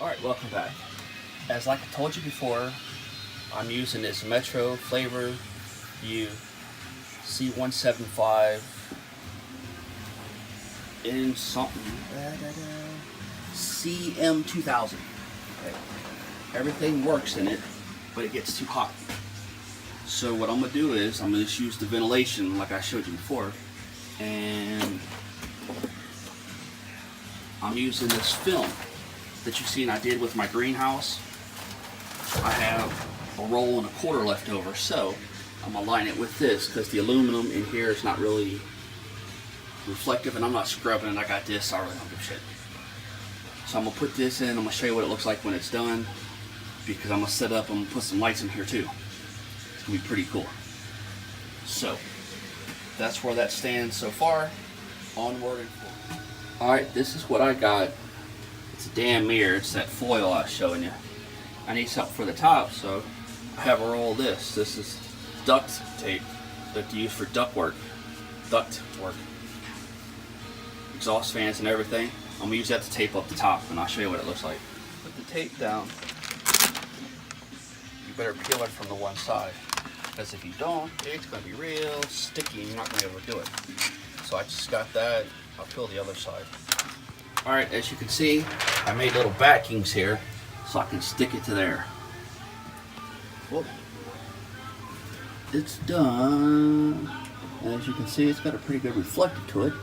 Alright, welcome back. As like I told you before, I'm using this Metro Flavor View c175 in something CM2000. Okay. Everything works in it, but it gets too hot. So what I'm going to do is I'm going to just use the ventilation like I showed you before, and I'm using this film that you've seen I did with my greenhouse. I have a roll and a quarter left over, so I'm going to line it with this because the aluminum in here is not really reflective, and I'm not scrubbing it. I got this, I really don't give a shit. So I'm going to put this in. I'm going to show you what it looks like when it's done, because I'm going to set up, I'm going to put some lights in here too. It's going to be pretty cool. So that's where that stands so far. Onward and forward. Alright, this is what I got. It's a damn mirror. It's that foil I was showing you. I need something for the top, so I have a roll of this. This is duct tape that you use for duct work. Exhaust fans and everything. I'm going to use that to tape up the top, and I'll show you what it looks like. Put the tape down. You better peel it from the one side, because if you don't, it's going to be real sticky and you're not going to be able to do it. So I just got that. I'll peel the other side. Alright, as you can see, I made little backings here so I can stick it to there. Well, it's done. And as you can see, it's got a pretty good reflective to it.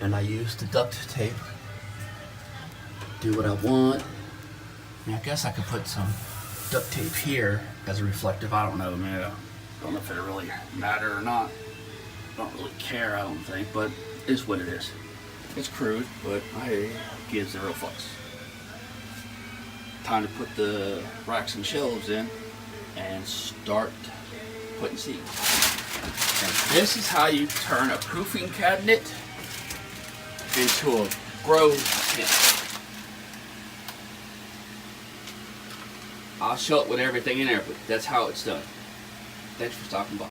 And I used the duct tape. Do what I want. I guess I could put some duct tape here as a reflective. I don't know, man. I don't know if it really matter or not. I don't really care, I don't think, but it is what it is. It's crude, but it gives the real fucks. Time to put the racks and shelves in and start putting seeds. And this is how you turn a proofing cabinet into a grow tent. I'll show it with everything in there, but that's how it's done. Thanks for stopping by.